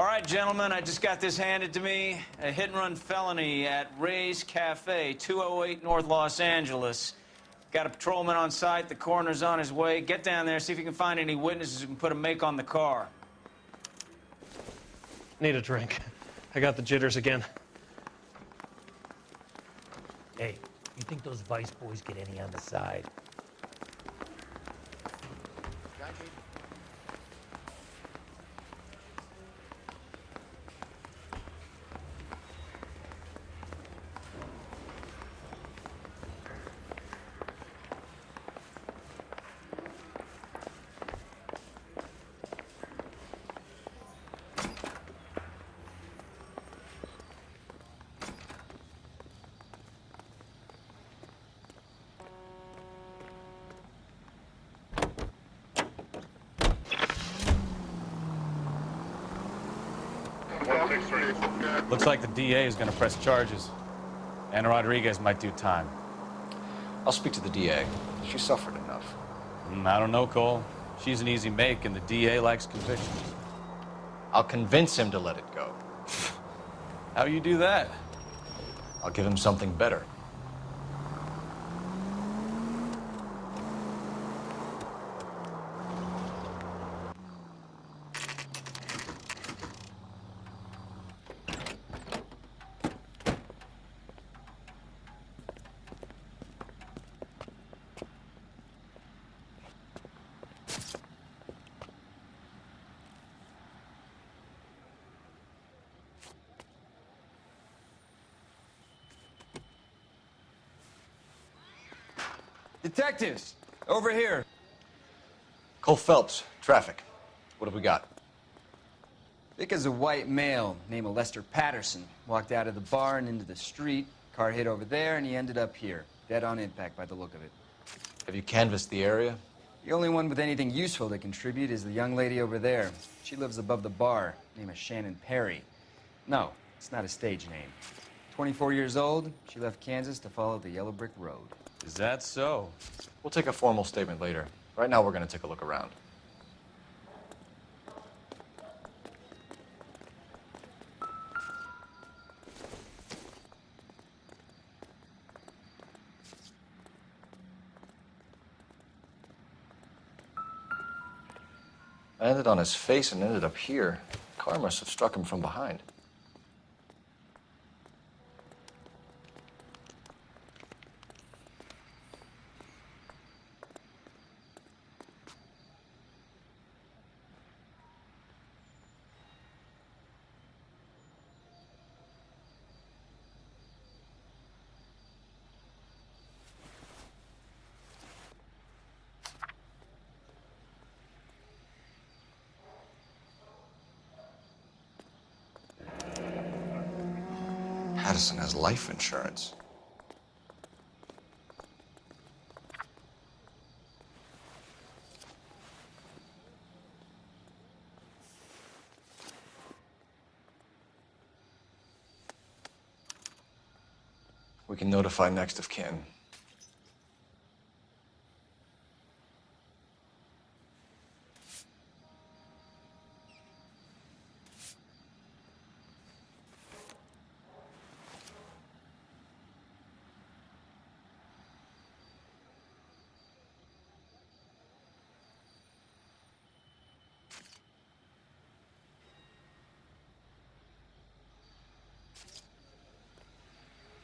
All right, gentlemen, I just got this handed to me. A hit-and-run felony at Ray's Cafe, 208 North Los Angeles. Got a patrolman on site. The coroner's on his way. Get down there, see if you can find any witnesses who can put a make on the car. Need a drink. I got the jitters again. Hey, you think those Vice boys get any on the side? Looks like the DA is going to press charges. Anna Rodriguez might do time. I'll speak to the DA. She suffered enough. I don't know, Cole. She's an easy make, and the DA likes convictions. I'll convince him to let it go. How you do that? I'll give him something better. Detectives, over here. Cole Phelps, traffic. What have we got? Vic is a white male named Lester Patterson. Walked out of the bar and into the street. Car hit over there, and he ended up here. Dead on impact by the look of it. Have you canvassed the area? The only one with anything useful to contribute is the young lady over there. She lives above the bar. Name is Shannon Perry. No, it's not a stage name. 24 years old, she left Kansas to follow the yellow brick road. Is that so? We'll take a formal statement later. Right now, we're going to take a look around. I landed on his face and ended up here. The car must have struck him from behind. Patterson has life insurance. We can notify next of kin.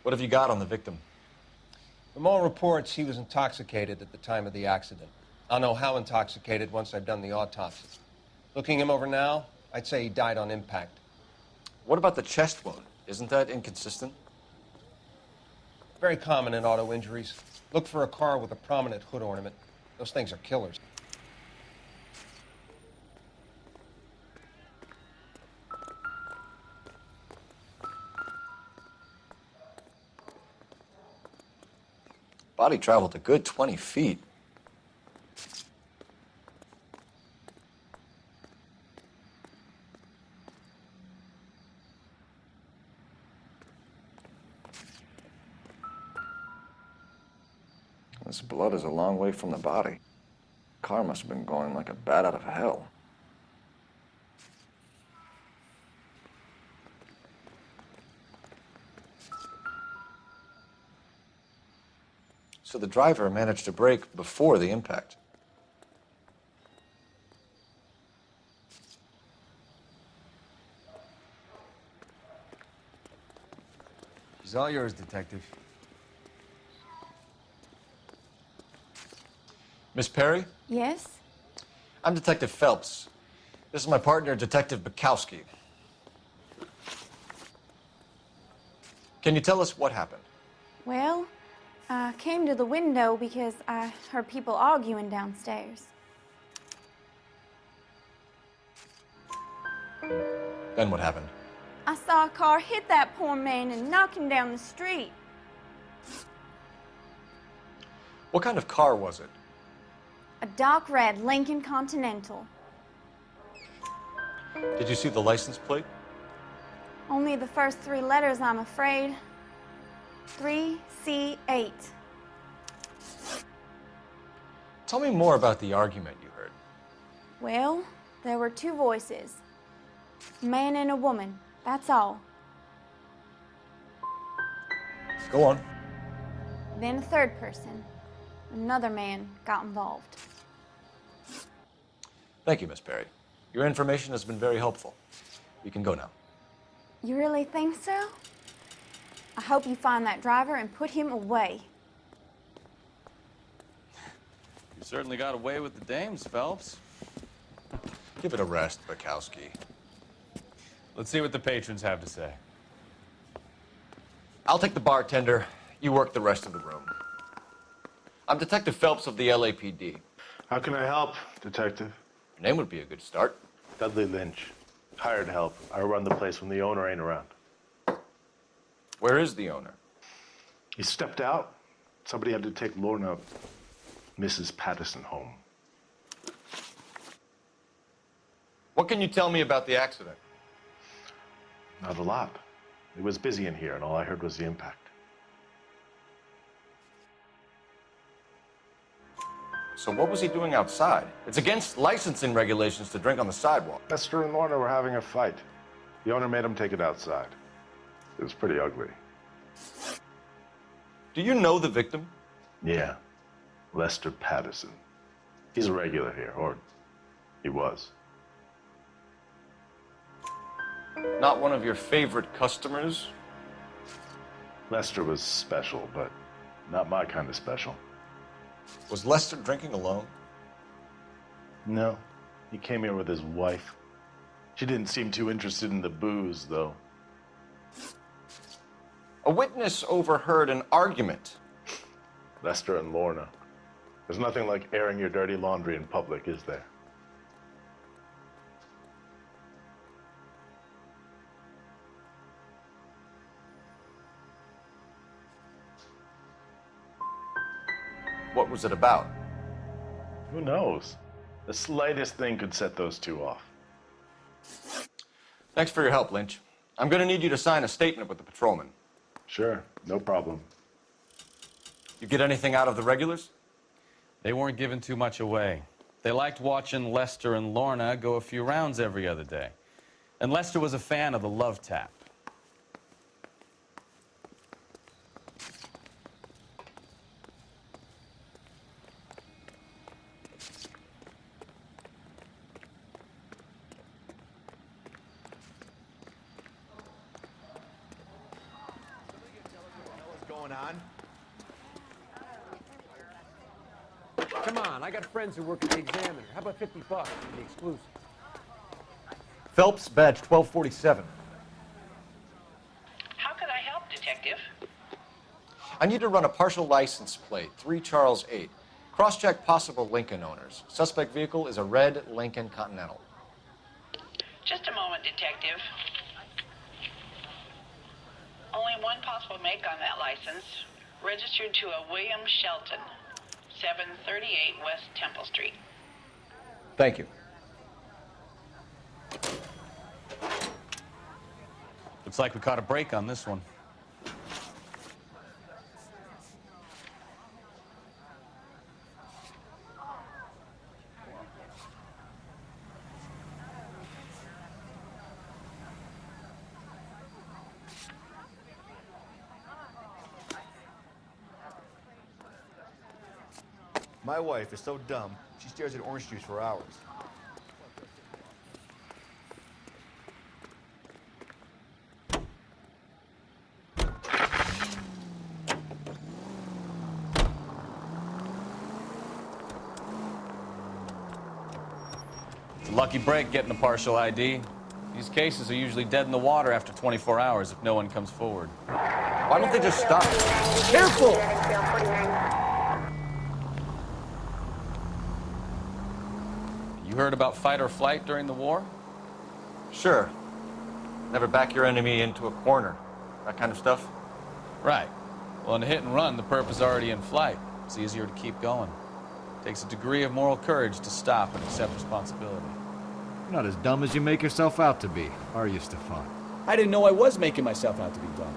What have you got on the victim? From all reports, he was intoxicated at the time of the accident. I'll know how intoxicated once I've done the autopsy. Looking him over now, I'd say he died on impact. What about the chest wound? Isn't that inconsistent? Very common in auto injuries. Look for a car with a prominent hood ornament. Those things are killers. Body traveled a good 20 feet. This blood is a long way from the body. Car must have been going like a bat out of hell. So the driver managed to brake before the impact. He's all yours, Detective. Miss Perry? Yes? I'm Detective Phelps. This is my partner, Detective Bukowski. Can you tell us what happened? Well, I came to the window because I heard people arguing downstairs. Then what happened? I saw a car hit that poor man and knock him down the street. What kind of car was it? A dark red Lincoln Continental. Did you see the license plate? Only the first 3 letters, I'm afraid. 3C8. Tell me more about the argument you heard. Well, there were 2 voices. A man and a woman, that's all. Go on. Then a 3rd person. Another man got involved. Thank you, Miss Perry. Your information has been very helpful. You can go now. You really think so? I hope you find that driver and put him away. You certainly got away with the dames, Phelps. Give it a rest, Bukowski. Let's see what the patrons have to say. I'll take the bartender. You work the rest of the room. I'm Detective Phelps of the LAPD. How can I help, Detective? Your name would be a good start. Dudley Lynch. Hired help. I run the place when the owner ain't around. Where is the owner? He stepped out. Somebody had to take Lorna, Mrs. Patterson, home. What can you tell me about the accident? Not a lot. It was busy in here, and all I heard was the impact. So what was he doing outside? It's against licensing regulations to drink on the sidewalk. Lester and Lorna were having a fight. The owner made him take it outside. It was pretty ugly. Do you know the victim? Yeah. Lester Patterson. He's a regular here, or he was. Not one of your favorite customers? Lester was special, but not my kind of special. Was Lester drinking alone? No. He came here with his wife. She didn't seem too interested in the booze, though. A witness overheard an argument. Lester and Lorna. There's nothing like airing your dirty laundry in public, is there? What was it about? Who knows? The slightest thing could set those 2 off. Thanks for your help, Lynch. I'm going to need you to sign a statement with the patrolman. Sure, no problem. You get anything out of the regulars? They weren't giving too much away. They liked watching Lester and Lorna go a few rounds every other day. And Lester was a fan of the love tap. Come on, I got friends who work at the Examiner. How about $50 for the exclusive? Phelps, badge 1247. How could I help, Detective? I need to run a partial license plate, 3 Charles 8. Cross-check possible Lincoln owners. Suspect vehicle is a red Lincoln Continental. Just a moment, Detective. Only one possible make on that license. Registered to a William Shelton, 738 West Temple Street. Thank you. Looks like we caught a break on this one. My wife is so dumb, she stares at orange juice for hours. It's a lucky break getting a partial ID. These cases are usually dead in the water after 24 hours if no one comes forward. Why don't they just stop? Careful! You heard about fight or flight during the war? Sure. Never back your enemy into a corner. That kind of stuff. Right. Well, in a hit and run, the perp is already in flight. It's easier to keep going. It takes a degree of moral courage to stop and accept responsibility. You're not as dumb as you make yourself out to be, are you, Stefan? I didn't know I was making myself out to be dumb.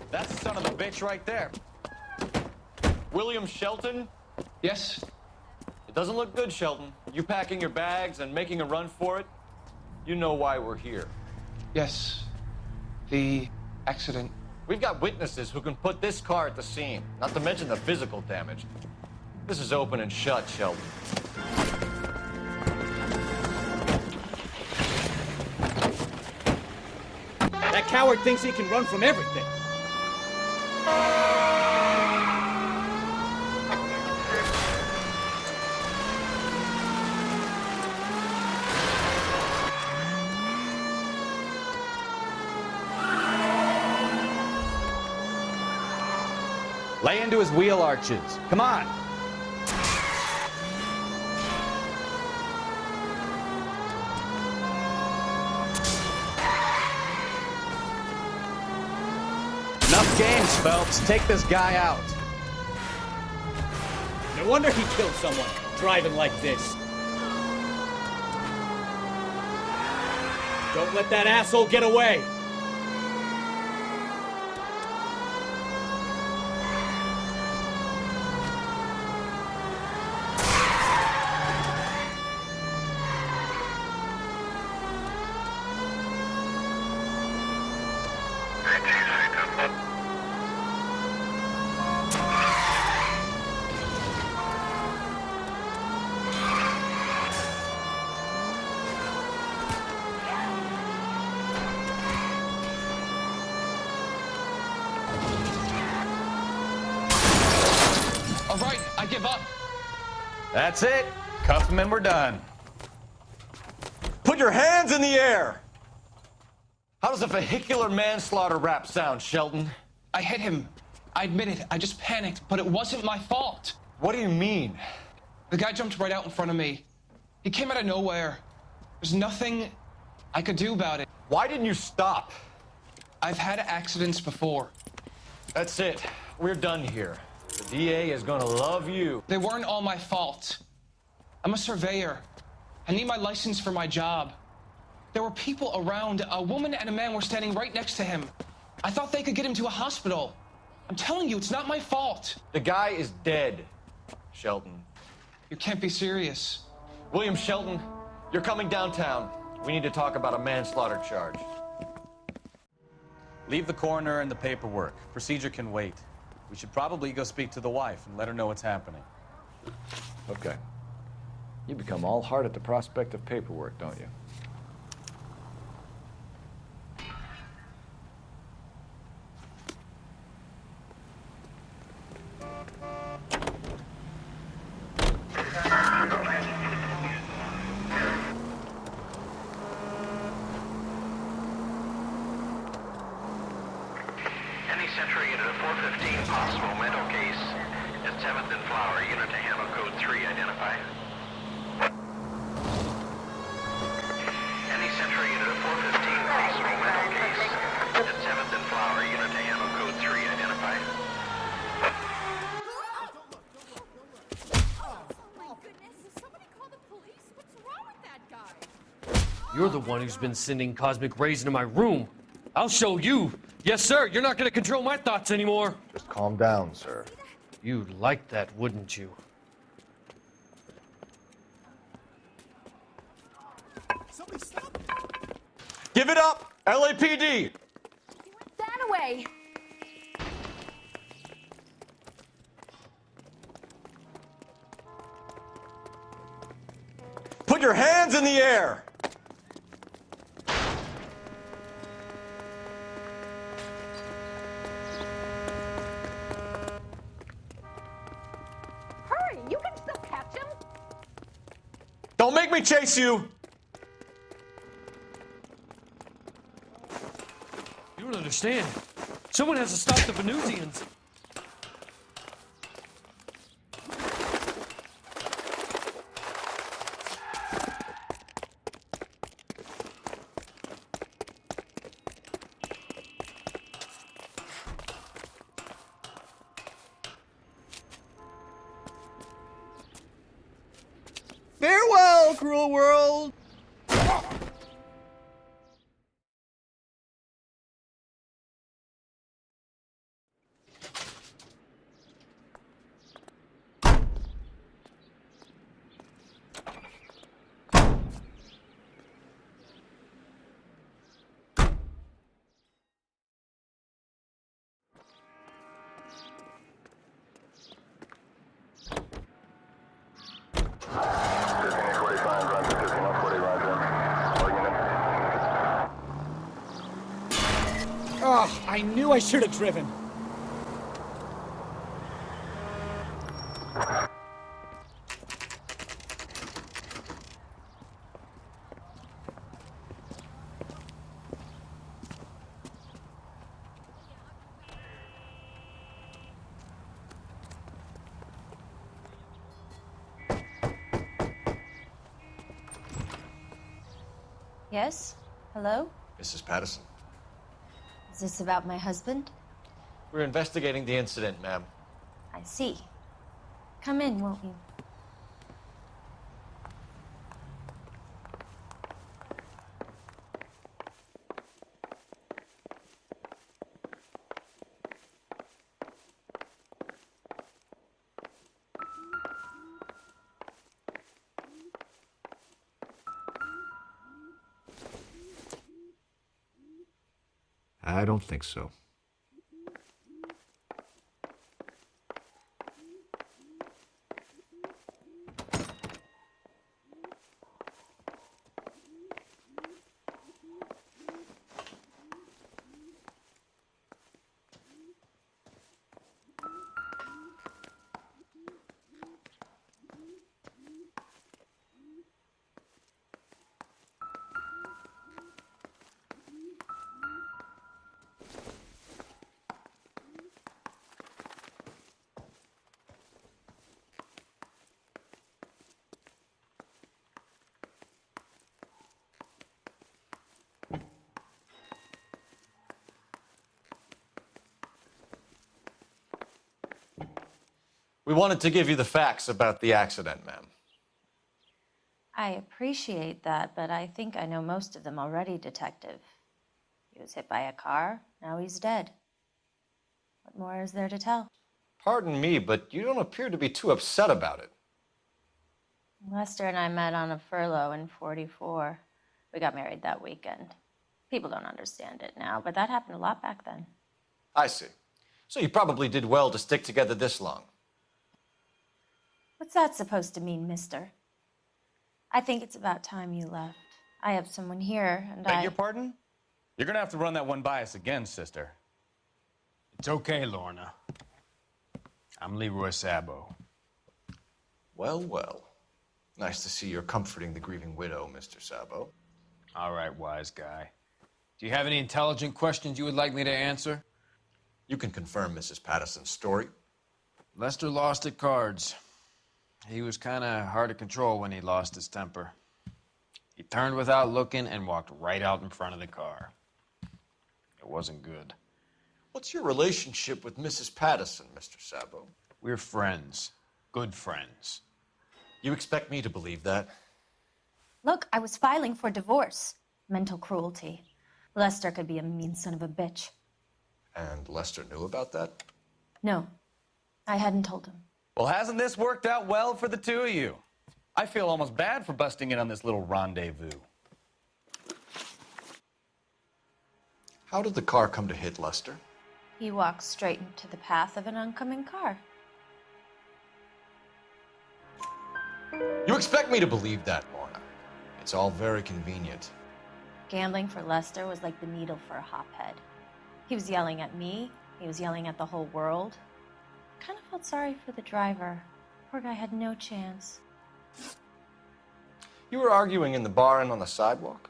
That's the son of a bitch right there. William Shelton? Yes? It doesn't look good, Shelton. You packing your bags and making a run for it? You know why we're here. Yes. The accident. We've got witnesses who can put this car at the scene, not to mention the physical damage. This is open and shut, Shelton. That coward thinks he can run from everything. Lay into his wheel arches. Come on. Enough games, Phelps. Take this guy out. No wonder he killed someone driving like this. Don't let that asshole get away. All right, I give up. That's it. Cuff him and we're done. Put your hands in the air! How does a vehicular manslaughter rap sound, Shelton? I hit him. I admit it. I just panicked, but it wasn't my fault. What do you mean? The guy jumped right out in front of me. He came out of nowhere. There's nothing I could do about it. Why didn't you stop? I've had accidents before. That's it. We're done here. The DA is gonna love you. They weren't all my fault. I'm a surveyor. I need my license for my job. There were people around. A woman and a man were standing right next to him. I thought they could get him to a hospital. I'm telling you, it's not my fault. The guy is dead, Shelton. You can't be serious. William Shelton, you're coming downtown. We need to talk about a manslaughter charge. Leave the coroner and the paperwork. Procedure can wait. We should probably go speak to the wife and let her know what's happening. Okay. You become all heart at the prospect of paperwork, don't you? Any Century unit of 415, possible mental case at 7th and Flower, unit to handle code 3, identify. Entering into the 415 possible mental case. At 7th and Flower, unit AM code 3 identified. You're the one who's been sending cosmic rays into my room. I'll show you. Yes, sir. You're not going to control my thoughts anymore. Just calm down, sir. You'd like that, wouldn't you? Give it up! LAPD! That away. Put your hands in the air! Hurry, you can still catch him. Don't make me chase you! You don't understand. Someone has to stop the Venusians. Farewell, cruel world! Oh, I knew I should have driven. Yes? Hello? Mrs. Patterson. Is this about my husband? We're investigating the incident, ma'am. I see. Come in, won't you? I don't think so. We wanted to give you the facts about the accident, ma'am. I appreciate that, but I think I know most of them already, Detective. He was hit by a car, now he's dead. What more is there to tell? Pardon me, but you don't appear to be too upset about it. Lester and I met on a furlough in '44. We got married that weekend. People don't understand it now, but that happened a lot back then. I see. So you probably did well to stick together this long. What's that supposed to mean, mister? I think it's about time you left. I have someone here, and Beg your pardon? You're gonna have to run that one by us again, sister. It's okay, Lorna. I'm Leroy Sabo. Well, well. Nice to see you're comforting the grieving widow, Mr. Sabo. All right, wise guy. Do you have any intelligent questions you would like me to answer? You can confirm Mrs. Patterson's story. Lester lost at cards. He was kind of hard to control when he lost his temper. He turned without looking and walked right out in front of the car. It wasn't good. What's your relationship with Mrs. Patterson, Mr. Sabo? We're friends. Good friends. You expect me to believe that? Look, I was filing for divorce. Mental cruelty. Lester could be a mean son of a bitch. And Lester knew about that? No, I hadn't told him. Well, hasn't this worked out well for the two of you? I feel almost bad for busting in on this little rendezvous. How did the car come to hit Lester? He walked straight into the path of an oncoming car. You expect me to believe that, Lorna? It's all very convenient. Gambling for Lester was like the needle for a hophead. He was yelling at me. He was yelling at the whole world. I kind of felt sorry for the driver. Poor guy had no chance. You were arguing in the bar and on the sidewalk?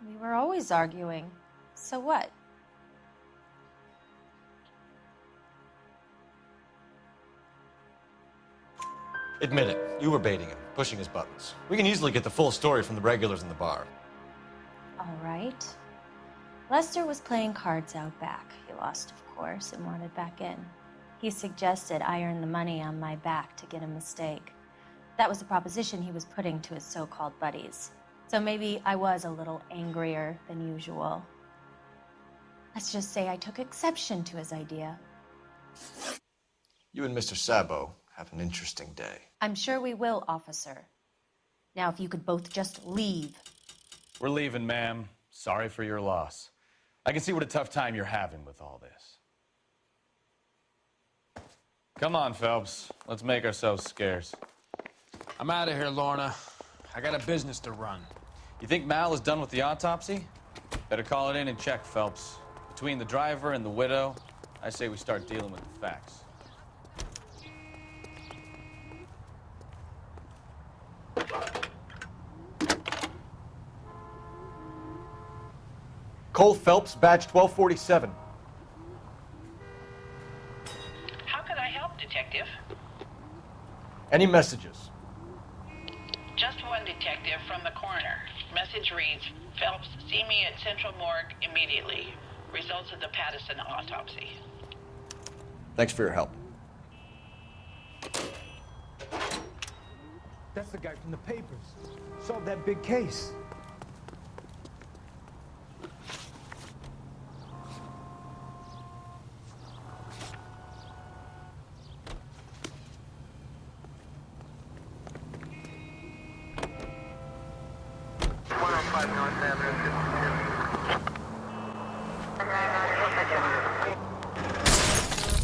We were always arguing. So what? Admit it, you were baiting him, pushing his buttons. We can easily get the full story from the regulars in the bar. All right. Lester was playing cards out back. He lost, of course, and wanted back in. He suggested I earn the money on my back to get a mistake. That was the proposition he was putting to his so-called buddies. So maybe I was a little angrier than usual. Let's just say I took exception to his idea. You and Mr. Sabo have an interesting day. I'm sure we will, officer. Now, if you could both just leave. We're leaving, ma'am. Sorry for your loss. I can see what a tough time you're having with all this. Come on, Phelps. Let's make ourselves scarce. I'm out of here, Lorna. I got a business to run. You think Mal is done with the autopsy? Better call it in and check, Phelps. Between the driver and the widow, I say we start dealing with the facts. Cole Phelps, badge 1247. How can I help, Detective? Any messages? Just one detective from the coroner. Message reads, Phelps, see me at Central Morgue immediately. Results of the Patterson autopsy. Thanks for your help. That's the guy from the papers. Solved that big case.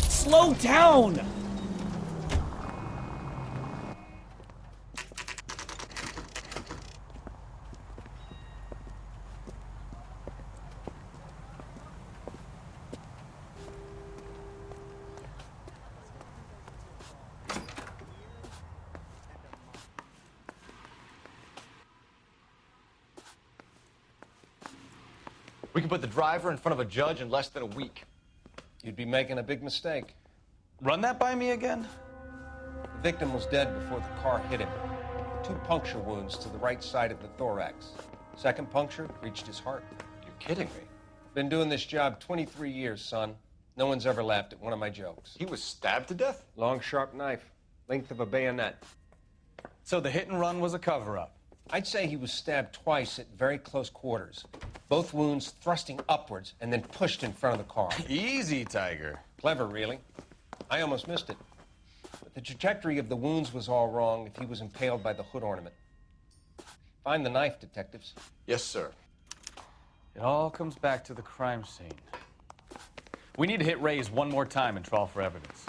Slow down! We can put the driver in front of a judge in less than a week. You'd be making a big mistake. Run that by me again? The victim was dead before the car hit him. 2 puncture wounds to the right side of the thorax. Second puncture reached his heart. You're kidding me. Been doing this job 23 years, son. No one's ever laughed at one of my jokes. He was stabbed to death? Long, sharp knife. Length of a bayonet. So the hit and run was a cover-up? I'd say he was stabbed twice at very close quarters. Both wounds thrusting upwards and then pushed in front of the car. Easy, Tiger. Clever, really. I almost missed it. But the trajectory of the wounds was all wrong if he was impaled by the hood ornament. Find the knife, detectives. Yes, sir. It all comes back to the crime scene. We need to hit Ray's one more time and trawl for evidence.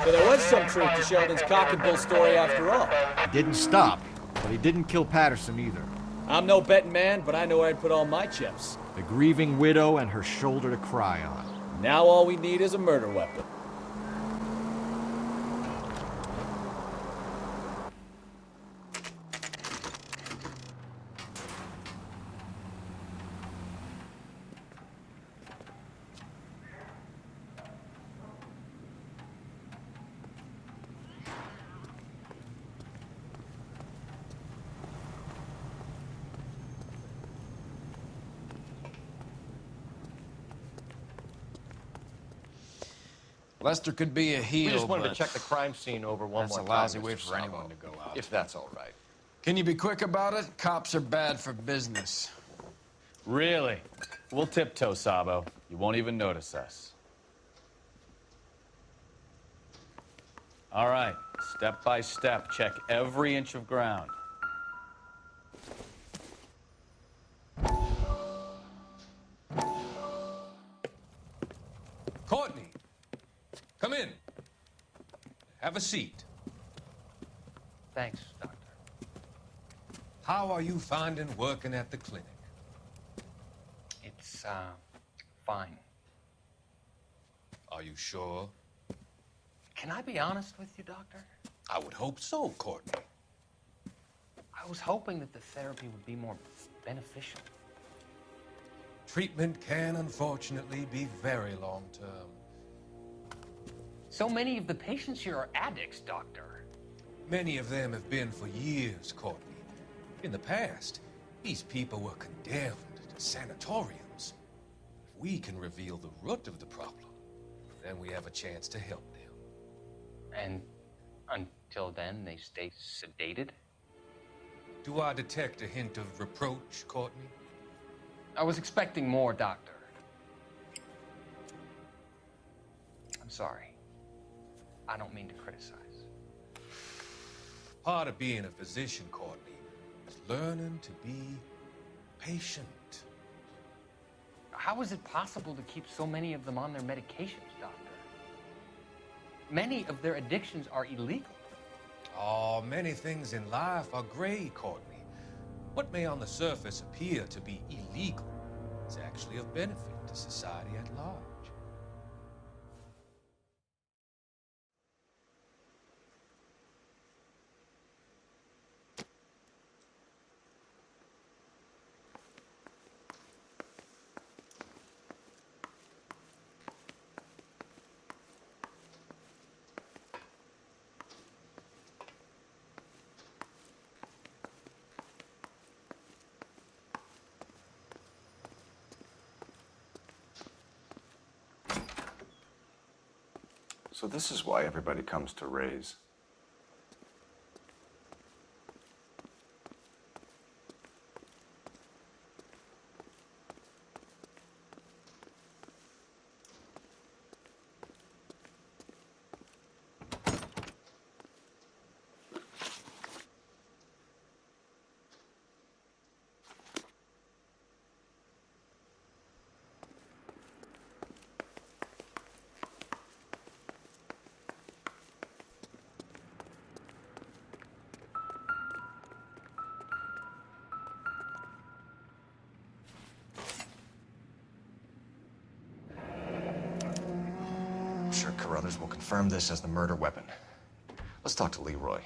So there was some truth to Sheldon's cock and bull story after all. He didn't stop, but he didn't kill Patterson either. I'm no betting man, but I know where I'd put all my chips. The grieving widow and her shoulder to cry on. Now all we need is a murder weapon. Lester could be a heel, We just wanted but to check the crime scene over one that's more a time, lousy Mr. way for Sabo, anyone to go out. if that's all right. Can you be quick about it? Cops are bad for business. Really? We'll tiptoe, Sabo. You won't even notice us. All right, step by step, check every inch of ground. Courtney, come in. Have a seat. Thanks, Doctor. How are you finding working at the clinic? It's, fine. Are you sure? Can I be honest with you, Doctor? I would hope so, Courtney. I was hoping that the therapy would be more beneficial. Treatment can unfortunately be very long-term. So many of the patients here are addicts, Doctor. Many of them have been for years, Courtney. In the past, these people were condemned to sanatoriums. If we can reveal the root of the problem, then we have a chance to help them. And until then, they stay sedated? Do I detect a hint of reproach, Courtney? I was expecting more, Doctor. I'm sorry. I don't mean to criticize. Part of being a physician, Courtney, is learning to be patient. How is it possible to keep so many of them on their medications, Doctor? Many of their addictions are illegal. Oh, many things in life are gray, Courtney. What may on the surface appear to be illegal is actually of benefit to society at large. So this is why everybody comes to Ray's. I'm sure Carruthers will confirm this as the murder weapon. Let's talk to Leroy.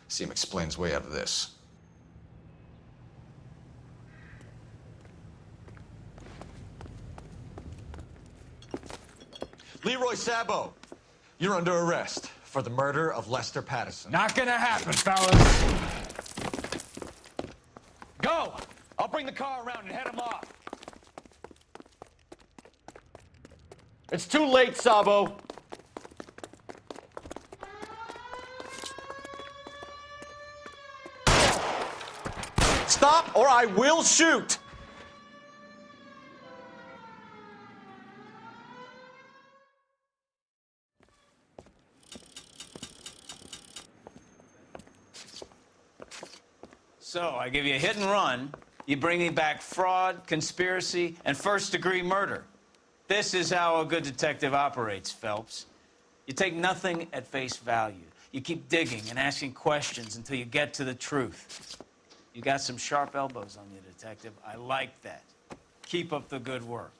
See him explain his way out of this. Leroy Sabo, you're under arrest for the murder of Lester Patterson. Not gonna happen, fellas. Go! I'll bring the car around and head him off. It's too late, Sabo. Stop or I will shoot! So, I give you a hit and run, you bring me back fraud, conspiracy, and first-degree murder. This is how a good detective operates, Phelps. You take nothing at face value. You keep digging and asking questions until you get to the truth. You got some sharp elbows on you, detective. I like that. Keep up the good work.